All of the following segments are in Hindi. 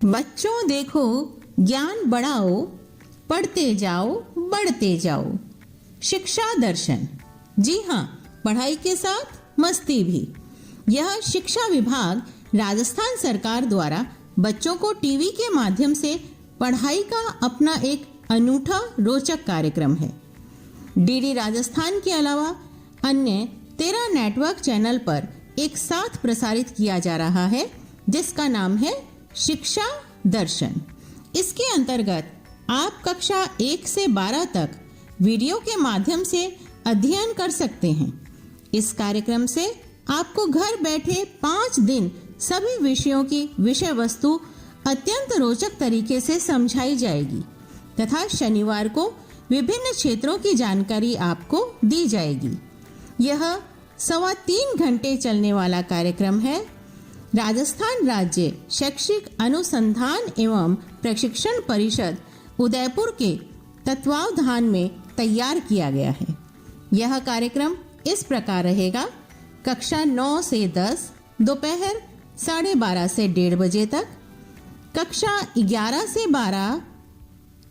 बच्चों देखो, ज्ञान बढ़ाओ, पढ़ते जाओ, बढ़ते जाओ। शिक्षा दर्शन। जी हाँ, पढ़ाई के साथ मस्ती भी। यह शिक्षा विभाग राजस्थान सरकार द्वारा बच्चों को टीवी के माध्यम से पढ़ाई का अपना एक अनूठा रोचक कार्यक्रम है। डीडी राजस्थान के अलावा अन्य 13 नेटवर्क चैनल पर एक साथ प्रसारित किया जा रहा है, जिसका नाम है शिक्षा दर्शन। इसके अंतर्गत आप कक्षा 1 से 12 तक वीडियो के माध्यम से अध्ययन कर सकते हैं। इस कार्यक्रम से आपको घर बैठे 5 दिन सभी विषयों की विषय वस्तु अत्यंत रोचक तरीके से समझाई जाएगी तथा शनिवार को विभिन्न क्षेत्रों की जानकारी आपको दी जाएगी। यह 3.25 घंटे चलने वाला कार्यक्रम है। राजस्थान राज्य शैक्षिक अनुसंधान एवं प्रशिक्षण परिषद उदयपुर के तत्वावधान में तैयार किया गया है। यह कार्यक्रम इस प्रकार रहेगा: कक्षा 9 से 10 दोपहर 12:30 से 1:30 बजे तक, कक्षा 11 से 12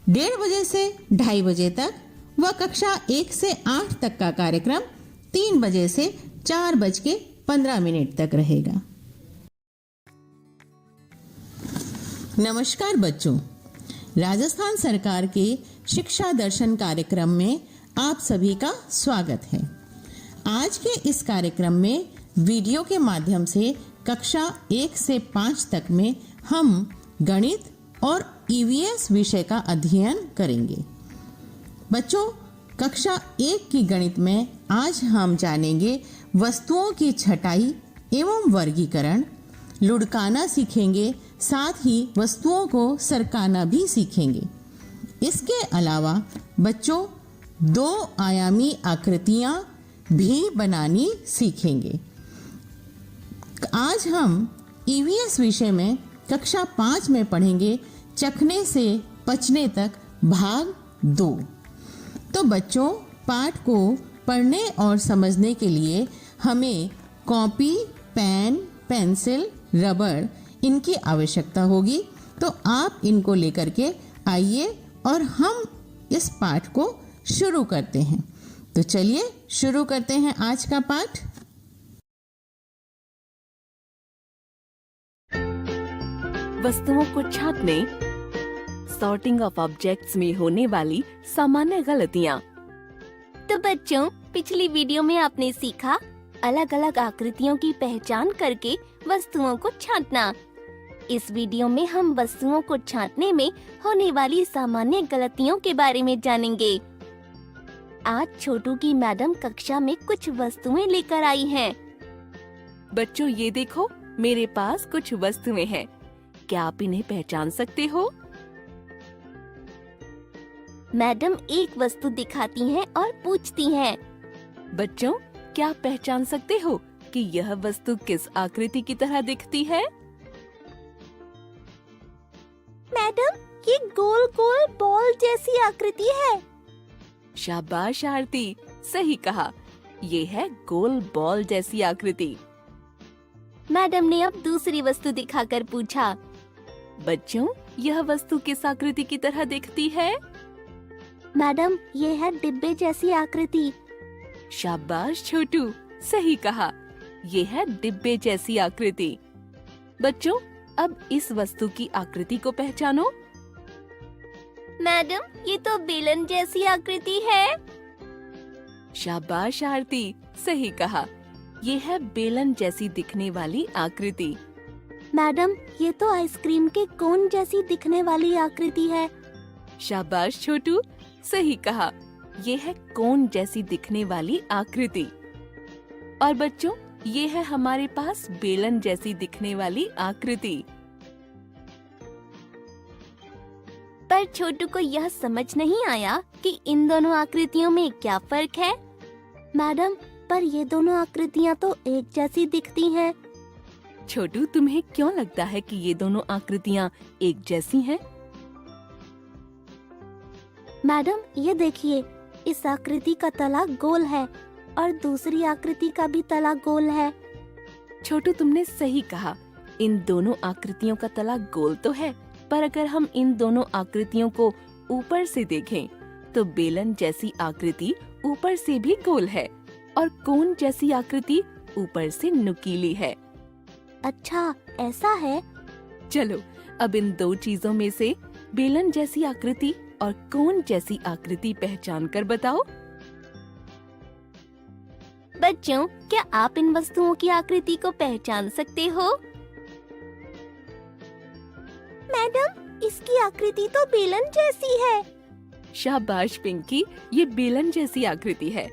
1:30 बजे से 2:30 बजे तक व कक्षा 1 से 8 तक का कार्यक्रम 3 बजे से 4:15 तक रहेगा। नमस्कार बच्चों, राजस्थान सरकार के शिक्षा दर्शन कार्यक्रम में आप सभी का स्वागत है। आज के इस कार्यक्रम में वीडियो के माध्यम से कक्षा 1 से 5 तक में हम गणित और ईवीएस विषय का अध्ययन करेंगे। बच्चों, कक्षा 1 की गणित में आज हम जानेंगे वस्तुओं की छटाई एवं वर्गीकरण, लुढ़काना सीखेंगे, साथ ही वस्तुओं को सरकाना भी सीखेंगे। इसके अलावा बच्चों 2 आयामी आकृतियां भी बनानी सीखेंगे। आज हम ईवीएस विषय में कक्षा 5 में पढ़ेंगे चखने से पचने तक भाग 2। तो बच्चों, पाठ को पढ़ने और समझने के लिए हमें कॉपी, पेन, पेंसिल, रबड़ इनकी आवश्यकता होगी। तो आप इनको लेकर के आइए और हम इस पाठ को शुरू करते हैं। तो चलिए शुरू करते हैं आज का पाठ। वस्तुओं को छांटने, सॉर्टिंग ऑफ ऑब्जेक्ट्स में होने वाली सामान्य गलतियाँ। तो बच्चों, पिछली वीडियो में आपने सीखा अलग अलग आकृतियों की पहचान करके वस्तुओं को छांटना। इस वीडियो में हम वस्तुओं को छांटने में होने वाली सामान्य गलतियों के बारे में जानेंगे। आज छोटू की मैडम कक्षा में कुछ वस्तुएं लेकर आई हैं। बच्चों, ये देखो, मेरे पास कुछ वस्तुएं हैं। क्या आप इन्हें पहचान सकते हो? मैडम एक वस्तु दिखाती हैं और पूछती हैं, बच्चों, क्या आप पहचान सकते हो कि यह वस्तु किस आकृति की तरह दिखती है? मैडम, ये गोल गोल बॉल जैसी आकृति है। शाबाश आरती, सही कहा, ये है गोल बॉल जैसी आकृति। मैडम ने अब दूसरी वस्तु दिखाकर पूछा, बच्चों, यह वस्तु किस आकृति की तरह दिखती है? मैडम, ये है डिब्बे जैसी आकृति। शाबाश छोटू, सही कहा, ये है डिब्बे जैसी आकृति। बच्चों, अब इस वस्तु की आकृति को पहचानो। मैडम, ये तो बेलन जैसी आकृति है। शाबाश आरती, सही कहा, ये है बेलन जैसी दिखने वाली आकृति। मैडम, ये तो आइसक्रीम के कोन जैसी दिखने वाली आकृति है। शाबाश छोटू, सही कहा, ये है कोन जैसी दिखने वाली आकृति। और बच्चों, ये है हमारे पास बेलन जैसी दिखने वाली आकृति। पर छोटू को यह समझ नहीं आया कि इन दोनों आकृतियों में क्या फर्क है। मैडम, पर ये दोनों आकृतियाँ तो एक जैसी दिखती हैं। छोटू, तुम्हें क्यों लगता है कि ये दोनों आकृतियाँ एक जैसी हैं? मैडम, ये देखिए, इस आकृति का तला गोल है और दूसरी आकृति का भी तला गोल है। छोटू, तुमने सही कहा, इन दोनों आकृतियों का तला गोल तो है, पर अगर हम इन दोनों आकृतियों को ऊपर से देखें तो बेलन जैसी आकृति ऊपर से भी गोल है और कोन जैसी आकृति ऊपर से नुकीली है। अच्छा, ऐसा है। चलो अब इन दो चीजों में से बेलन जैसी आकृति और कोन जैसी आकृति पहचान कर बताओ। बच्चों, क्या आप इन वस्तुओं की आकृति को पहचान सकते हो? मैडम, इसकी आकृति तो बेलन जैसी है। शाबाश पिंकी, ये बेलन जैसी आकृति है।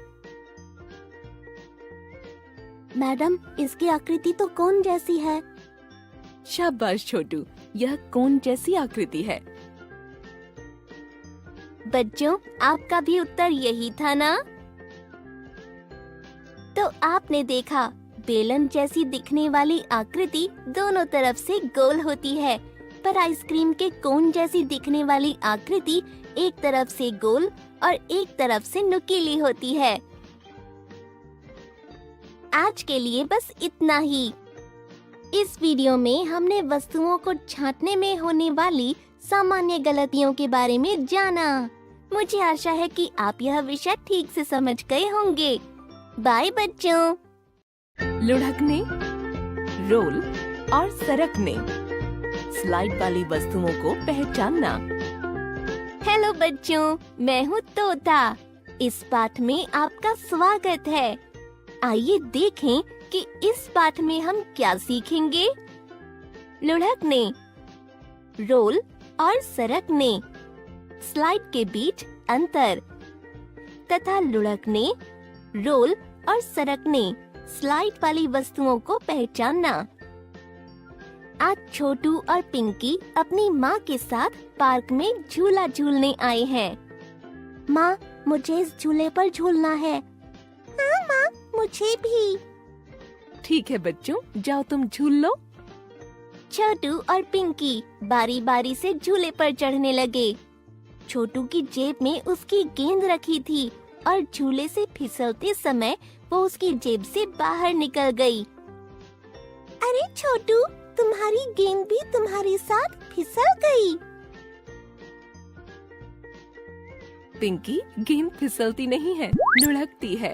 मैडम, इसकी आकृति तो कोन जैसी है। शाबाश छोटू, यह कोन जैसी आकृति है। बच्चों, आपका भी उत्तर यही था ना? तो आपने देखा, बेलन जैसी दिखने वाली आकृति दोनों तरफ से गोल होती है, पर आइसक्रीम के कोन जैसी दिखने वाली आकृति एक तरफ से गोल और एक तरफ से नुकीली होती है। आज के लिए बस इतना ही। इस वीडियो में हमने वस्तुओं को छांटने में होने वाली सामान्य गलतियों के बारे में जाना। मुझे आशा है कि आप यह विषय ठीक से समझ गए होंगे। बाय बच्चों। लुढ़कने, रोल और सरकने, स्लाइड वाली वस्तुओं को पहचानना। हेलो बच्चों, मैं हूँ तोता। इस पाठ में आपका स्वागत है। आइए देखें कि इस पाठ में हम क्या सीखेंगे। लुढ़कने, रोल और सरकने, स्लाइड के बीच अंतर, तथा लुढ़कने, रोल और सरकने, स्लाइड वाली वस्तुओं को पहचानना। आज छोटू और पिंकी अपनी माँ के साथ पार्क में झूला झूलने आए हैं। माँ, मुझे इस झूले पर झूलना है। हाँ माँ, मुझे भी। ठीक है बच्चों, जाओ तुम झूल लो। छोटू और पिंकी बारी बारी से झूले पर चढ़ने लगे। छोटू की जेब में उसकी गेंद रखी थी और झूले से फिसलते समय वो उसकी जेब से बाहर निकल गई। अरे छोटू, तुम्हारी गेंद भी तुम्हारे साथ फिसल गई। पिंकी, गेंद फिसलती नहीं है, लुढ़कती है।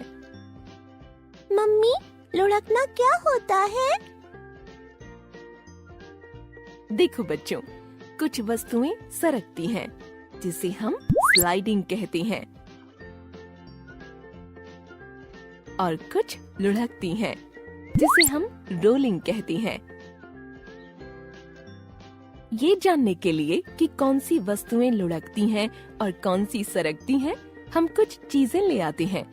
मम्मी, लुढ़कना क्या होता है? देखो बच्चों, कुछ वस्तुएं सरकती हैं, जिसे हम स्लाइडिंग कहते हैं, और कुछ लुढ़कती हैं, जिसे हम रोलिंग कहते हैं। ये जानने के लिए कि कौन सी वस्तुएं लुढ़कती हैं और कौन सी सरकती हैं, हम कुछ चीजें ले आते हैं।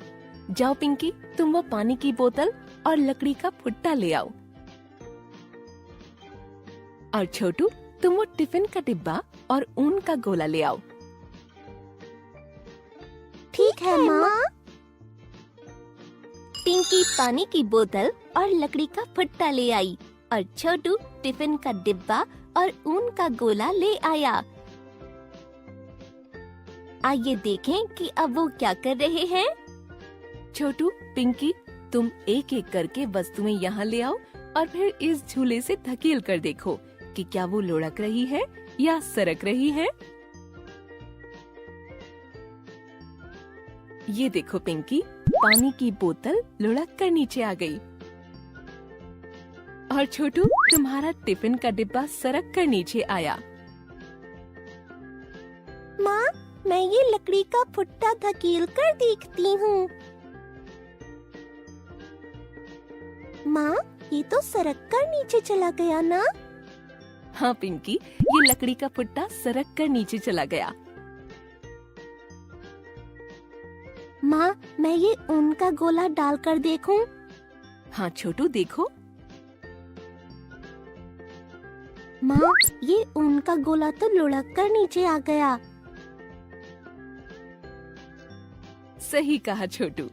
जाओ पिंकी, तुम वो पानी की बोतल और लकड़ी का फुट्टा ले आओ। और छोटू, तुम वो टिफिन का डिब्बा और ऊन का गोला ले आओ। ठीक है माँ। पिंकी पानी की बोतल और लकड़ी का फुट्टा ले आई और छोटू टिफिन का डिब्बा और ऊन का गोला ले आया। आइए देखें कि अब वो क्या कर रहे हैं। छोटू, पिंकी, तुम एक एक करके वस्तुएं यहाँ ले आओ और फिर इस झूले से धकेल कर देखो कि क्या वो लुढ़क रही है या सरक रही है। ये देखो पिंकी, पानी की बोतल लुढ़क कर नीचे आ गई। और छोटू, तुम्हारा टिफिन का डिब्बा सरक कर नीचे आया। माँ, मैं ये लकड़ी का फुट्टा धकेल कर देखती हूँ। माँ, ये तो सरक कर नीचे चला गया ना? हाँ पिंकी, ये लकड़ी का फुट्टा सरक कर नीचे चला गया। माँ, मैं ये ऊन का गोला डालकर देखूं? हाँ छोटू, देखो। माँ, ये ऊन का गोला तो लुढ़क कर नीचे आ गया। सही कहा छोटू।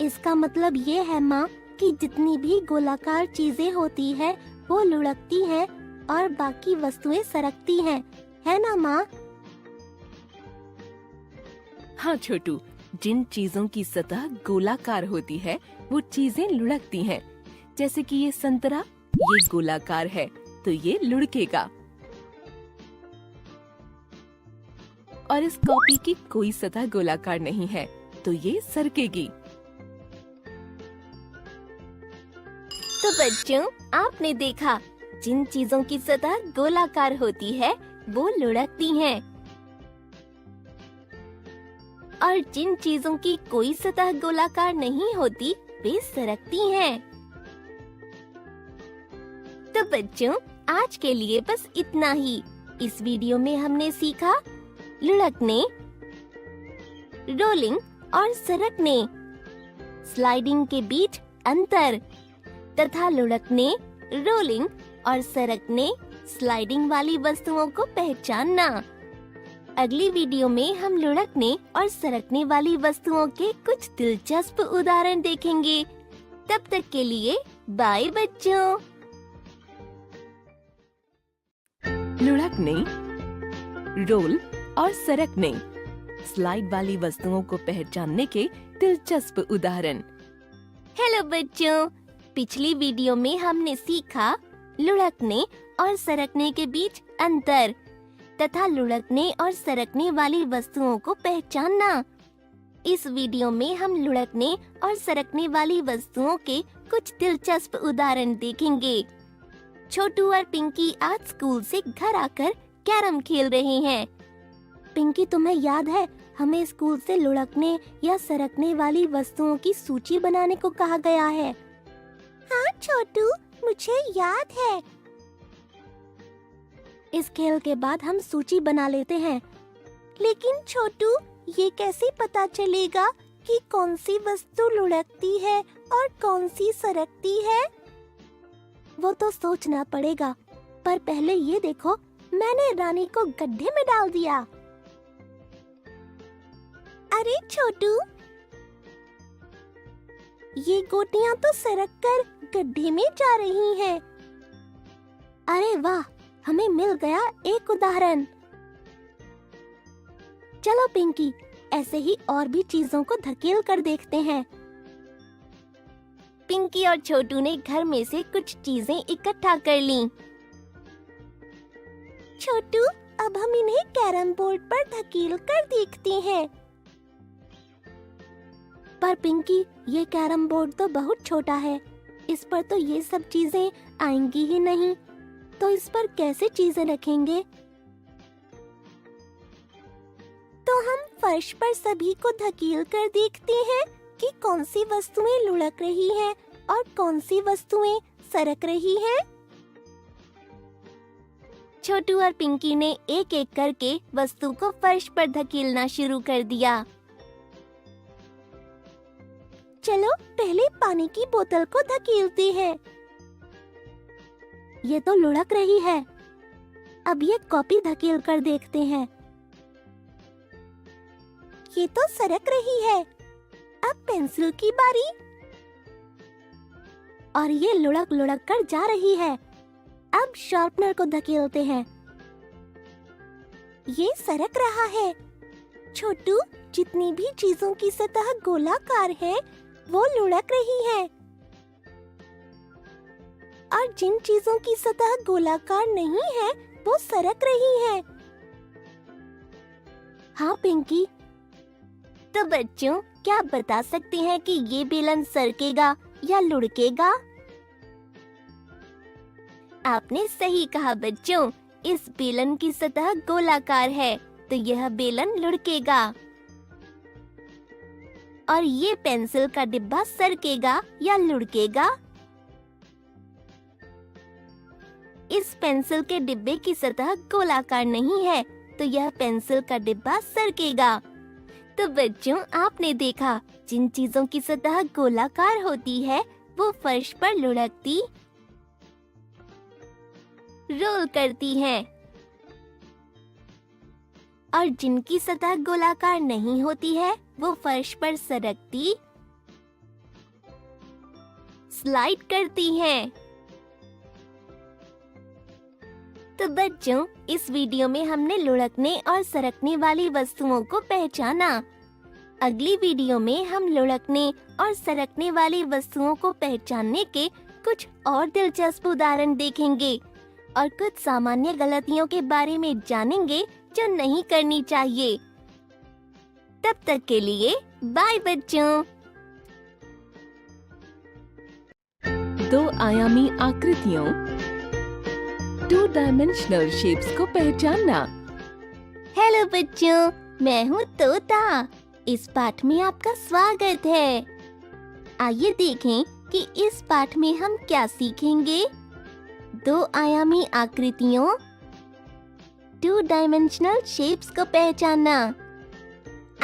इसका मतलब ये है माँ कि जितनी भी गोलाकार चीजें होती है वो लुढ़कती हैं और बाकी वस्तुएं सरकती हैं, है ना माँ? हाँ छोटू, जिन चीजों की सतह गोलाकार होती है वो चीजें लुढ़कती हैं। जैसे कि ये संतरा ये गोलाकार है तो ये लुढ़केगा। और इस कॉपी की कोई सतह गोलाकार नहीं है तो ये सरकेगी। तो बच्चों, आपने देखा जिन चीजों की सतह गोलाकार होती है वो लुढ़कती हैं और जिन चीजों की कोई सतह गोलाकार नहीं होती वे सरकती हैं। तो बच्चों, आज के लिए बस इतना ही। इस वीडियो में हमने सीखा लुढ़कने, रोलिंग और सरकने, स्लाइडिंग के बीच अंतर तथा लुढ़कने, रोलिंग और सरकने, स्लाइडिंग वाली वस्तुओं को पहचानना। अगली वीडियो में हम लुढ़कने और सरकने वाली वस्तुओं के कुछ दिलचस्प उदाहरण देखेंगे। तब तक के लिए बाय बच्चों। लुढ़कने, रोल और सरकने, स्लाइड वाली वस्तुओं को पहचानने के दिलचस्प उदाहरण। हेलो बच्चों, पिछली वीडियो में हमने सीखा लुढ़कने और सरकने के बीच अंतर तथा लुढ़कने और सरकने वाली वस्तुओं को पहचानना। इस वीडियो में हम लुढ़कने और सरकने वाली वस्तुओं के कुछ दिलचस्प उदाहरण देखेंगे। छोटू और पिंकी आज स्कूल से घर आकर कैरम खेल रहे हैं। पिंकी, तुम्हें याद है हमें स्कूल से लुढ़कने या सरकने वाली वस्तुओं की सूची बनाने को कहा गया है? हाँ छोटू, मुझे याद है। इस खेल के बाद हम सूची बना लेते हैं। लेकिन छोटू, ये कैसे पता चलेगा कि कौन सी वस्तु लुढ़कती है और कौन सी सरकती है? वो तो सोचना पड़ेगा, पर पहले ये देखो, मैंने रानी को गड्ढे में डाल दिया। अरे छोटू, ये गोटियां तो सरक कर गड्ढे में जा रही हैं। अरे वाह, हमें मिल गया एक उदाहरण। चलो पिंकी, ऐसे ही और भी चीजों को धकेल कर देखते हैं। पिंकी और छोटू ने घर में से कुछ चीजें इकट्ठा कर लीं। छोटू, अब हम इन्हें कैरम बोर्ड पर धकेल कर देखते हैं। पर पिंकी, ये कैरम बोर्ड तो बहुत छोटा है, इस पर तो ये सब चीजें आएंगी ही नहीं, तो इस पर कैसे चीजें रखेंगे? तो हम फर्श पर सभी को धकेल कर देखते हैं कि कौन सी वस्तुएं लुढ़क रही हैं और कौन सी वस्तुएं सरक रही हैं। छोटू और पिंकी ने एक एक करके वस्तु को फर्श पर धकेलना शुरू कर दिया। चलो पहले पानी की बोतल को धकेलते हैं। ये तो लुढ़क रही है। अब ये कॉपी धकेल कर देखते हैं। ये तो सरक रही है। अब पेंसिल की बारी। और ये लुढ़क लुढ़क कर जा रही है। अब शार्पनर को धकेलते हैं। ये सरक रहा है। छोटू, जितनी भी चीजों की सतह गोलाकार है वो लुढ़क रही है और जिन चीजों की सतह गोलाकार नहीं है वो सरक रही है। हाँ पिंकी। तो बच्चों, क्या आप बता सकते हैं कि ये बेलन सरकेगा या लुढ़केगा? आपने सही कहा बच्चों, इस बेलन की सतह गोलाकार है तो यह बेलन लुढ़केगा। और ये पेंसिल का डिब्बा सरकेगा या लुढ़केगा? इस पेंसिल के डिब्बे की सतह गोलाकार नहीं है तो यह पेंसिल का डिब्बा सरकेगा। तो बच्चों, आपने देखा जिन चीजों की सतह गोलाकार होती है वो फर्श पर लुढ़कती, रोल करती हैं और जिनकी सतह गोलाकार नहीं होती है वो फर्श पर सरकती, स्लाइड करती हैं। तो बच्चों, इस वीडियो में हमने लुढ़कने और सरकने वाली वस्तुओं को पहचाना। अगली वीडियो में हम लुढ़कने और सरकने वाली वस्तुओं को पहचानने के कुछ और दिलचस्प उदाहरण देखेंगे और कुछ सामान्य गलतियों के बारे में जानेंगे जो नहीं करनी चाहिए। तब तक के लिए बाय बच्चों। 2 आयामी आकृतियों 2 डायमेंशनल शेप्स को पहचानना। हेलो बच्चों, मैं हूँ तोता। इस पाठ में आपका स्वागत है। आइए देखें कि इस पाठ में हम क्या सीखेंगे। 2 आयामी आकृतियों 2 डायमेंशनल शेप्स को पहचानना।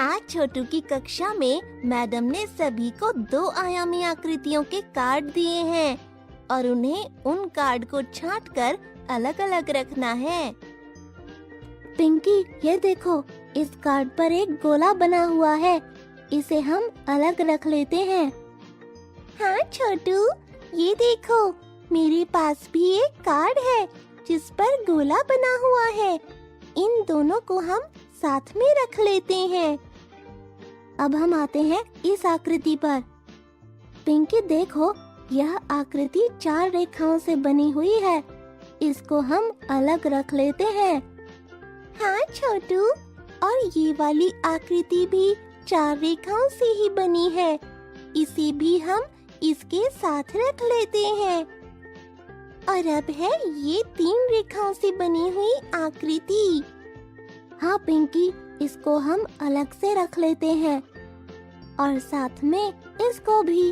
आज छोटू की कक्षा में मैडम ने सभी को 2 आयामी आकृतियों के कार्ड दिए हैं और उन्हें उन कार्ड को छांटकर अलग अलग रखना है। पिंकी, ये देखो, इस कार्ड पर एक गोला बना हुआ है। इसे हम अलग रख लेते हैं। हाँ छोटू, ये देखो, मेरे पास भी एक कार्ड है जिस पर गोला बना हुआ है। इन दोनों को हम साथ में रख लेते हैं। अब हम आते हैं इस आकृति पर। पिंकी देखो, यह आकृति 4 रेखाओं से बनी हुई है। इसको हम अलग रख लेते हैं। हाँ छोटू, और ये वाली आकृति भी 4 रेखाओं से ही बनी है। इसे भी हम इसके साथ रख लेते हैं। और अब है ये 3 रेखाओं से बनी हुई आकृति। हाँ पिंकी, इसको हम अलग से रख लेते हैं और साथ में इसको भी।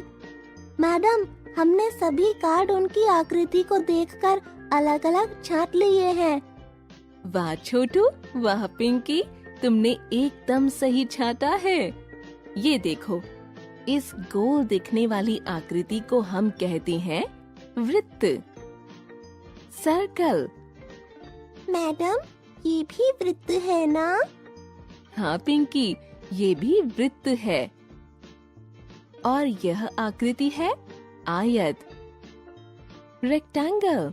मैडम, हमने सभी कार्ड उनकी आकृति को देखकर अलग अलग छांट लिए हैं। वाह छोटू, वाह पिंकी, तुमने एकदम सही छांटा है। ये देखो, इस गोल दिखने वाली आकृति को हम कहते हैं वृत्त, सर्कल। मैडम, ये भी वृत्त है ना? हाँ पिंकी, ये भी वृत्त है। और यह आकृति है आयत, रेक्टेंगल।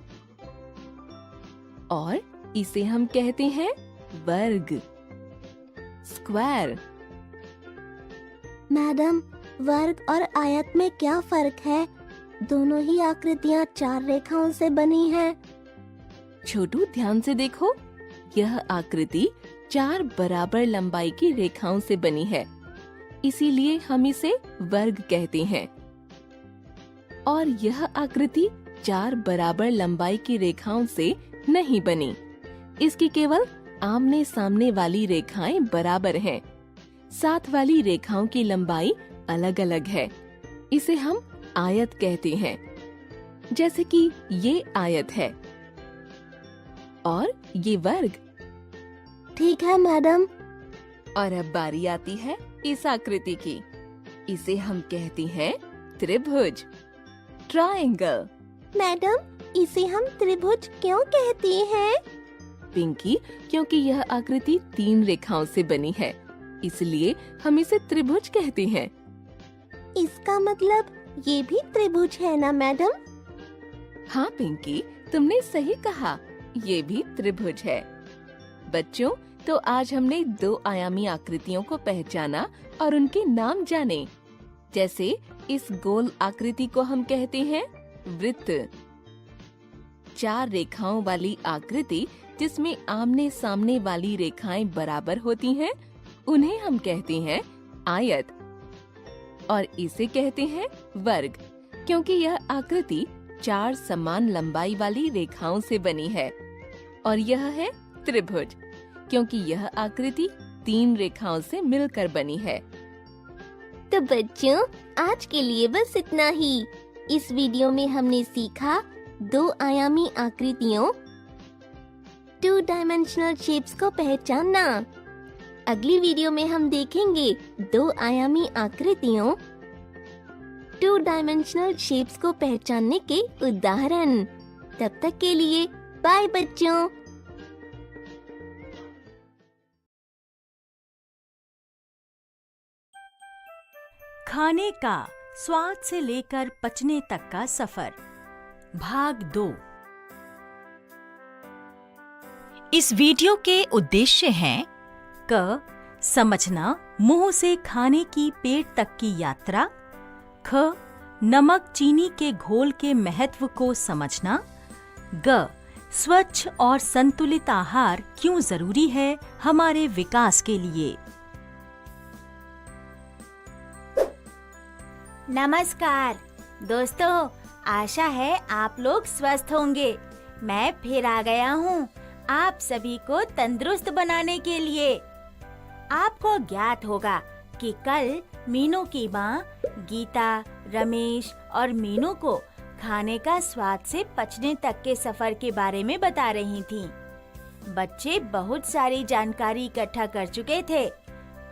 और इसे हम कहते हैं वर्ग, स्क्वायर। मैडम, वर्ग और आयत में क्या फर्क है? दोनों ही आकृतियाँ 4 रेखाओं से बनी हैं। छोटू, ध्यान से देखो, यह आकृति 4 बराबर लंबाई की रेखाओं से बनी है, इसीलिए हम इसे वर्ग कहते हैं। और यह आकृति 4 बराबर लंबाई की रेखाओं से नहीं बनी। इसकी केवल आमने सामने वाली रेखाएं बराबर हैं। साथ वाली रेखाओं की लंबाई अलग अलग है। इसे हम आयत कहते हैं। जैसे कि ये आयत है और ये वर्ग। ठीक है मैडम। और अब बारी आती है इस आकृति की। इसे हम कहते हैं त्रिभुज, ट्रायंगल। मैडम, इसे हम त्रिभुज क्यों कहते हैं? पिंकी, क्योंकि यह आकृति 3 रेखाओं से बनी है, इसलिए हम इसे त्रिभुज कहते हैं। इसका मतलब ये भी त्रिभुज है ना मैडम? हाँ पिंकी, तुमने सही कहा, ये भी त्रिभुज है। बच्चों, तो आज हमने 2 आयामी आकृतियों को पहचाना और उनके नाम जाने। जैसे इस गोल आकृति को हम कहते हैं वृत्त। 4 रेखाओं वाली आकृति जिसमें आमने सामने वाली रेखाएं बराबर होती हैं, उन्हें हम कहते हैं आयत। और इसे कहते हैं वर्ग, क्योंकि यह आकृति 4 समान लंबाई वाली रेखाओं से बनी है। और यह है त्रिभुज, क्योंकि यह आकृति 3 रेखाओं से मिलकर बनी है। तो बच्चों, आज के लिए बस इतना ही। इस वीडियो में हमने सीखा 2 आयामी आकृतियों 2 डायमेंशनल शेप्स को पहचानना। अगली वीडियो में हम देखेंगे 2 आयामी आकृतियों 2 डायमेंशनल शेप्स को पहचानने के उदाहरण। तब तक के लिए बाय बच्चों। खाने का स्वाद से लेकर पचने तक का सफर, भाग 2। इस वीडियो के उद्देश्य हैं: क. समझना मुंह से खाने की पेट तक की यात्रा। ख. नमक चीनी के घोल के महत्व को समझना। ग, स्वच्छ और संतुलित आहार क्यों जरूरी है हमारे विकास के लिए। नमस्कार दोस्तों, आशा है आप लोग स्वस्थ होंगे। मैं फिर आ गया हूँ आप सभी को तंदुरुस्त बनाने के लिए। आपको ज्ञात होगा कि कल मीनू की माँ गीता, रमेश और मीनू को खाने का स्वाद से पचने तक के सफर के बारे में बता रही थीं। बच्चे बहुत सारी जानकारी इकट्ठा कर चुके थे,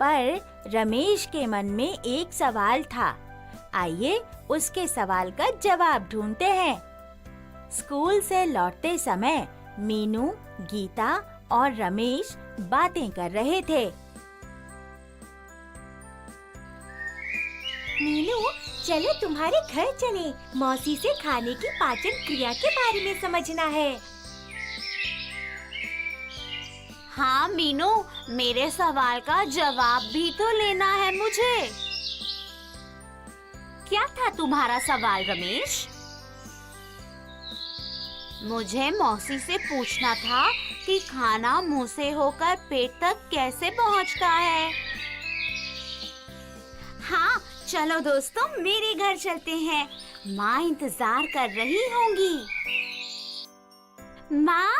पर रमेश के मन में एक सवाल था। आइए उसके सवाल का जवाब ढूंढते हैं। स्कूल से लौटते समय मीनू, गीता और रमेश बातें कर रहे थे। मीनू, चलो तुम्हारे घर चले। मौसी से खाने की पाचन क्रिया के बारे में समझना है। हाँ मीनू, मेरे सवाल का जवाब भी तो लेना है मुझे। क्या था तुम्हारा सवाल रमेश? मुझे मौसी से पूछना था कि खाना मुंह से होकर पेट तक कैसे पहुंचता है। हाँ चलो दोस्तों, मेरे घर चलते हैं। माँ इंतजार कर रही होंगी। माँ,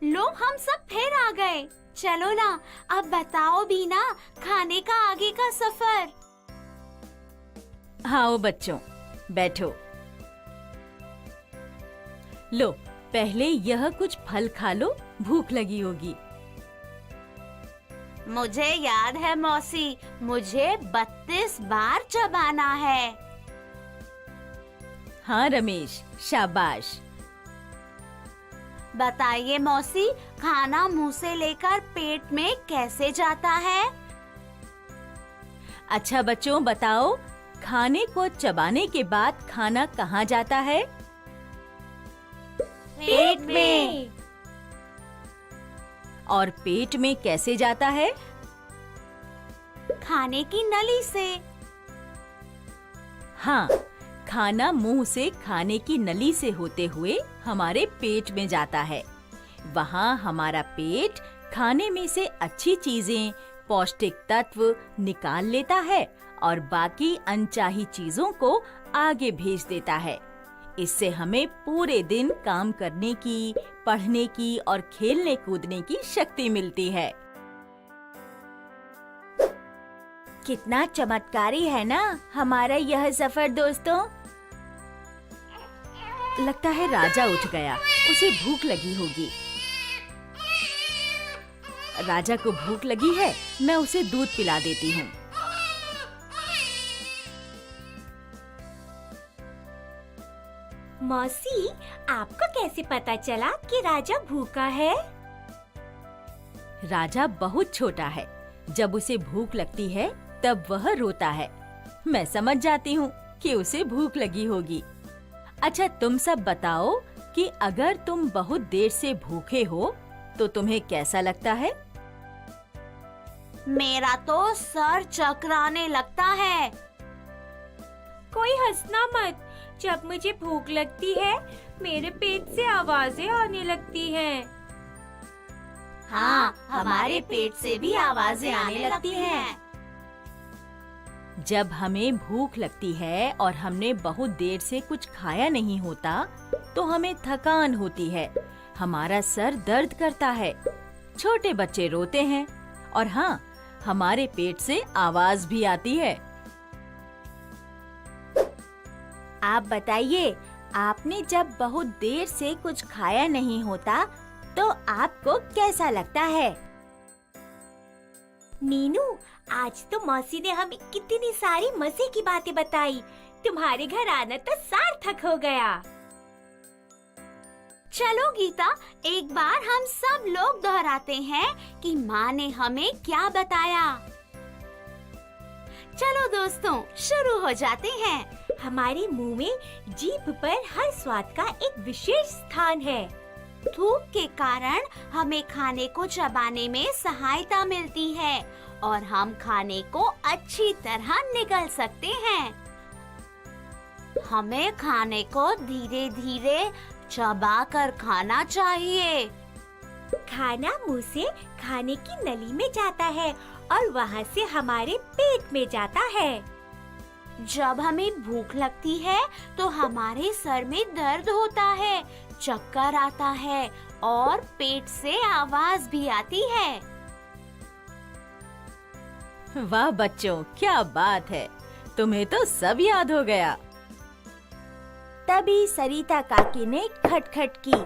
लो हम सब फिर आ गए। चलो ना, अब बताओ भी ना खाने का आगे का सफर। आओ बच्चों, बैठो। लो, पहले यह कुछ फल खा लो, भूख लगी होगी। मुझे याद है मौसी, मुझे 32 बार चबाना है। हाँ रमेश, शाबाश। बताइए मौसी, खाना मुंह से लेकर पेट में कैसे जाता है? अच्छा बच्चों, बताओ खाने को चबाने के बाद खाना कहाँ जाता है? पेट में। और पेट में कैसे जाता है? खाने की नली से। हाँ, खाना मुंह से खाने की नली से होते हुए हमारे पेट में जाता है। वहाँ हमारा पेट खाने में से अच्छी चीजें, पौष्टिक तत्व निकाल लेता है और बाकी अनचाही चीजों को आगे भेज देता है। इससे हमें पूरे दिन काम करने की, पढ़ने की और खेलने कूदने की शक्ति मिलती है। कितना चमत्कारी है ना हमारा यह सफर दोस्तों। लगता है राजा उठ गया, उसे भूख लगी होगी। राजा को भूख लगी है, मैं उसे दूध पिला देती हूँ। मौसी, आपको कैसे पता चला कि राजा भूखा है? राजा बहुत छोटा है, जब उसे भूख लगती है तब वह रोता है। मैं समझ जाती हूँ कि उसे भूख लगी होगी। अच्छा तुम सब बताओ कि अगर तुम बहुत देर से भूखे हो तो तुम्हें कैसा लगता है? मेरा तो सर चकराने लगता है। कोई हंसना मत। जब मुझे भूख लगती है, मेरे पेट से आवाजें आने लगती हैं। हाँ, हमारे पेट से भी आवाजें आने लगती हैं। जब हमें भूख लगती है और हमने बहुत देर से कुछ खाया नहीं होता तो हमें थकान होती है, हमारा सर दर्द करता है, छोटे बच्चे रोते हैं और हाँ, हमारे पेट से आवाज भी आती है। आप बताइए, आपने जब बहुत देर से कुछ खाया नहीं होता तो आपको कैसा लगता है? मीनू, आज तो मौसी ने हमें कितनी सारी मजे की बातें बताई। तुम्हारे घर आना तो सार्थक हो गया। चलो गीता, एक बार हम सब लोग दोहराते हैं कि माँ ने हमें क्या बताया। चलो दोस्तों, शुरू हो जाते हैं। हमारे मुंह में जीभ पर हर स्वाद का एक विशेष स्थान है। थूक के कारण हमें खाने को चबाने में सहायता मिलती है और हम खाने को अच्छी तरह निगल सकते हैं। हमें खाने को धीरे धीरे चबा कर खाना चाहिए। खाना मुंह से खाने की नली में जाता है और वहाँ से हमारे पेट में जाता है। जब हमें भूख लगती है तो हमारे सर में दर्द होता है, चक्कर आता है और पेट से आवाज भी आती है। वाह बच्चों, क्या बात है, तुम्हें तो सब याद हो गया। तभी सरिता काकी ने खटखट की।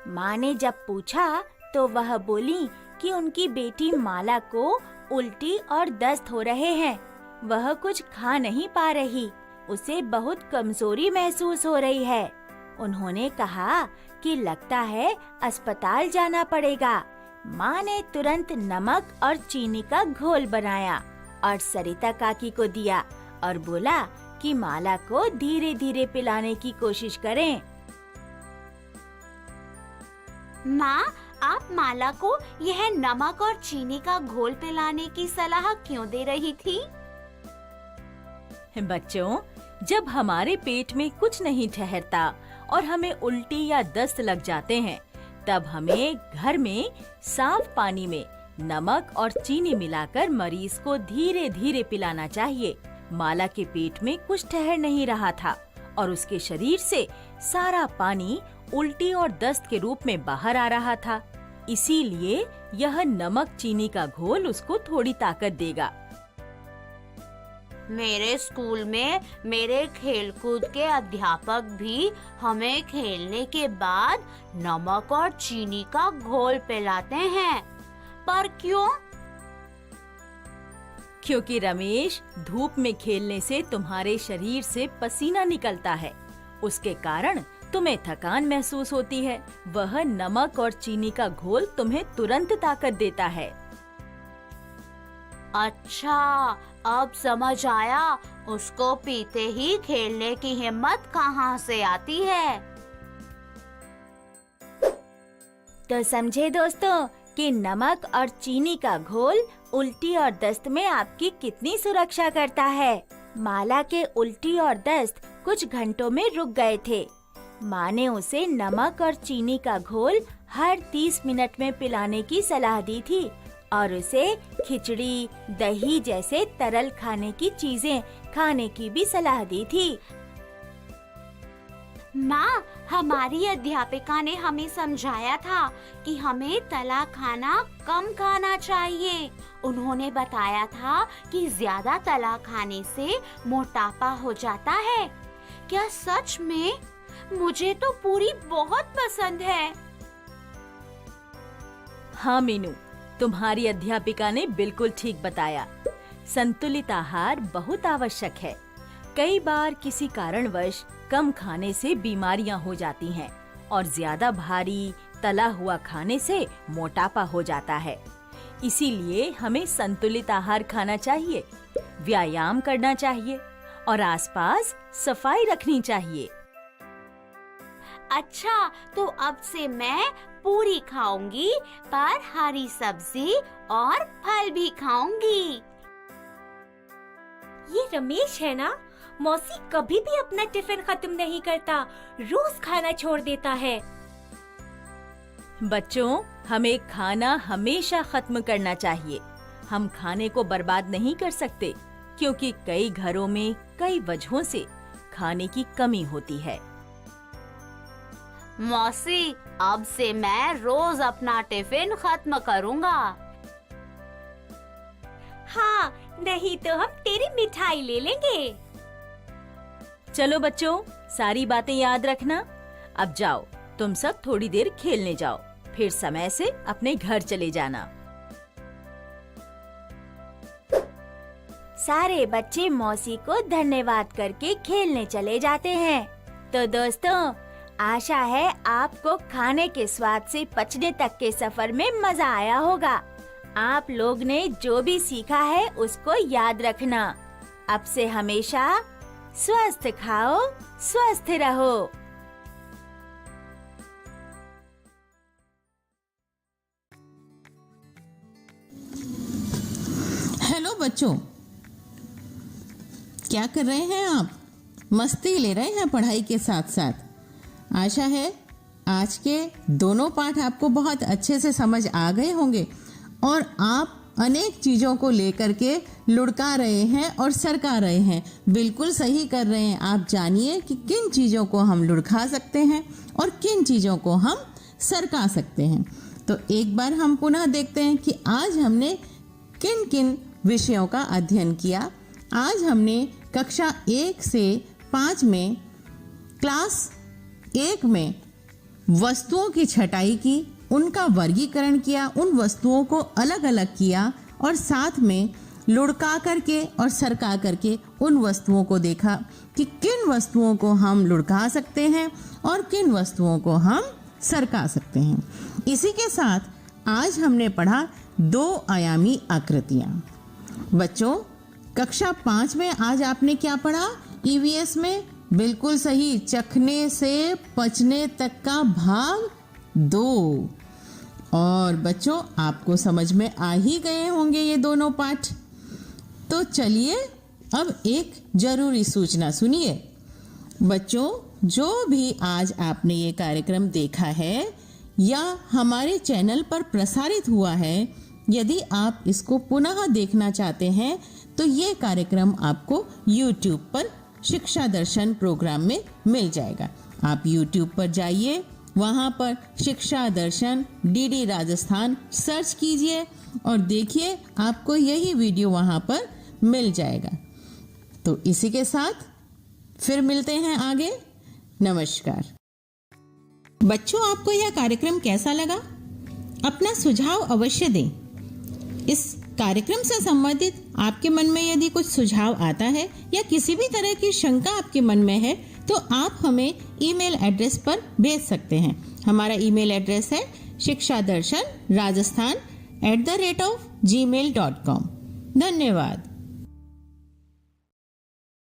माँ ने जब पूछा तो वह बोली कि उनकी बेटी माला को उल्टी और दस्त हो रहे हैं। वह कुछ खा नहीं पा रही, उसे बहुत कमजोरी महसूस हो रही है। उन्होंने कहा कि लगता है अस्पताल जाना पड़ेगा। माँ ने तुरंत नमक और चीनी का घोल बनाया और सरिता काकी को दिया और बोला कि माला को धीरे धीरे पिलाने की कोशिश करें। माँ, आप माला को यह नमक और चीनी का घोल पिलाने की सलाह क्यों दे रही थी? बच्चों, जब हमारे पेट में कुछ नहीं ठहरता और हमें उल्टी या दस्त लग जाते हैं, तब हमें घर में साफ पानी में नमक और चीनी मिलाकर मरीज को धीरे धीरे पिलाना चाहिए। माला के पेट में कुछ ठहर नहीं रहा था और उसके शरीर से सारा पानी उल्टी और दस्त के रूप में बाहर आ रहा था। इसीलिए यह नमक चीनी का घोल उसको थोड़ी ताकत देगा। मेरे स्कूल में मेरे खेलकूद के अध्यापक भी हमें खेलने के बाद नमक और चीनी का घोल पिलाते हैं, पर क्यों? क्योंकि रमेश, धूप में खेलने से तुम्हारे शरीर से पसीना निकलता है, उसके कारण तुम्हें थकान महसूस होती है। वह नमक और चीनी का घोल तुम्हें तुरंत ताकत देता है। अच्छा, अब समझ आया, उसको पीते ही खेलने की हिम्मत कहाँ से आती है। तो समझे दोस्तों कि नमक और चीनी का घोल उल्टी और दस्त में आपकी कितनी सुरक्षा करता है। माला के उल्टी और दस्त कुछ घंटों में रुक गए थे। माँ ने उसे नमक और चीनी का घोल हर 30 मिनट में पिलाने की सलाह दी थी और उसे खिचड़ी, दही जैसे तरल खाने की चीजें खाने की भी सलाह दी थी। माँ, हमारी अध्यापिका ने हमें समझाया था कि हमें तला खाना कम खाना चाहिए। उन्होंने बताया था कि ज्यादा तला खाने से मोटापा हो जाता है। क्या सच में? मुझे तो पूरी बहुत पसंद है। हाँ मीनू, तुम्हारी अध्यापिका ने बिल्कुल ठीक बताया। संतुलित आहार बहुत आवश्यक है। कई बार किसी कारणवश कम खाने से बीमारियां हो जाती हैं और ज्यादा भारी तला हुआ खाने से मोटापा हो जाता है। इसीलिए हमें संतुलित आहार खाना चाहिए, व्यायाम करना चाहिए और आसपास सफाई रखनी चाहिए। अच्छा, तो अब से मैं पूरी खाऊंगी, पर हरी सब्जी और फल भी खाऊंगी। ये रमेश है ना? मौसी कभी भी अपना टिफिन खत्म नहीं करता, रोज खाना छोड़ देता है। बच्चों, हमें खाना हमेशा खत्म करना चाहिए। हम खाने को बर्बाद नहीं कर सकते, क्योंकि कई घरों में कई वजहों से खाने की कमी होती है। मौसी, अब से मैं रोज अपना टिफिन खत्म करूंगा। हाँ, नहीं तो हम तेरी मिठाई ले लेंगे। चलो बच्चों, सारी बातें याद रखना। अब जाओ, तुम सब थोड़ी देर खेलने जाओ, फिर समय से अपने घर चले जाना। सारे बच्चे मौसी को धन्यवाद करके खेलने चले जाते हैं। तो दोस्तों, आशा है आपको खाने के स्वाद से पचने तक के सफर में मजा आया होगा। आप लोग ने जो भी सीखा है उसको याद रखना। अब से हमेशा स्वस्थ खाओ, स्वस्थ रहो। हेलो बच्चों, क्या कर रहे हैं आप? मस्ती ले रहे हैं पढ़ाई के साथ साथ। आशा है आज के दोनों पाठ आपको बहुत अच्छे से समझ आ गए होंगे और आप अनेक चीज़ों को लेकर के लुढ़का रहे हैं और सरका रहे हैं। बिल्कुल सही कर रहे हैं। आप जानिए कि किन चीज़ों को हम लुढ़का सकते हैं और किन चीज़ों को हम सरका सकते हैं। तो एक बार हम पुनः देखते हैं कि आज हमने किन किन विषयों का अध्ययन किया। आज हमने कक्षा 1 से 5 में क्लास 1 में वस्तुओं की छटाई की, उनका वर्गीकरण किया, उन वस्तुओं को अलग अलग किया और साथ में लुढ़का करके और सरका करके उन वस्तुओं को देखा कि किन वस्तुओं को हम लुढ़का सकते हैं और किन वस्तुओं को हम सरका सकते हैं। इसी के साथ आज हमने पढ़ा 2 आयामी आकृतियाँ। बच्चों, कक्षा 5 में आज आपने क्या पढ़ा? ईवीएस में बिल्कुल सही, चखने से पचने तक का भाग 2। और बच्चों, आपको समझ में आ ही गए होंगे ये दोनों पाठ। तो चलिए अब एक जरूरी सूचना सुनिए। बच्चों, जो भी आज आपने ये कार्यक्रम देखा है या हमारे चैनल पर प्रसारित हुआ है, यदि आप इसको पुनः देखना चाहते हैं तो ये कार्यक्रम आपको YouTube पर शिक्षा दर्शन प्रोग्राम में मिल जाएगा। आप YouTube पर जाइए, वहाँ पर शिक्षा दर्शन DD राजस्थान सर्च कीजिए और देखिए आपको यही वीडियो वहाँ पर मिल जाएगा। तो इसी के साथ फिर मिलते हैं आगे। नमस्कार। बच्चों, आपको यह कार्यक्रम कैसा लगा? अपना सुझाव अवश्य दें। इस कार्यक्रम से संबंधित आपके मन में यदि कुछ सुझाव आता है या किसी भी तरह की शंका आपके मन में है तो आप हमें ईमेल एड्रेस पर भेज सकते हैं। हमारा ईमेल एड्रेस है शिक्षादर्शन rajasthan@gmail.com। धन्यवाद।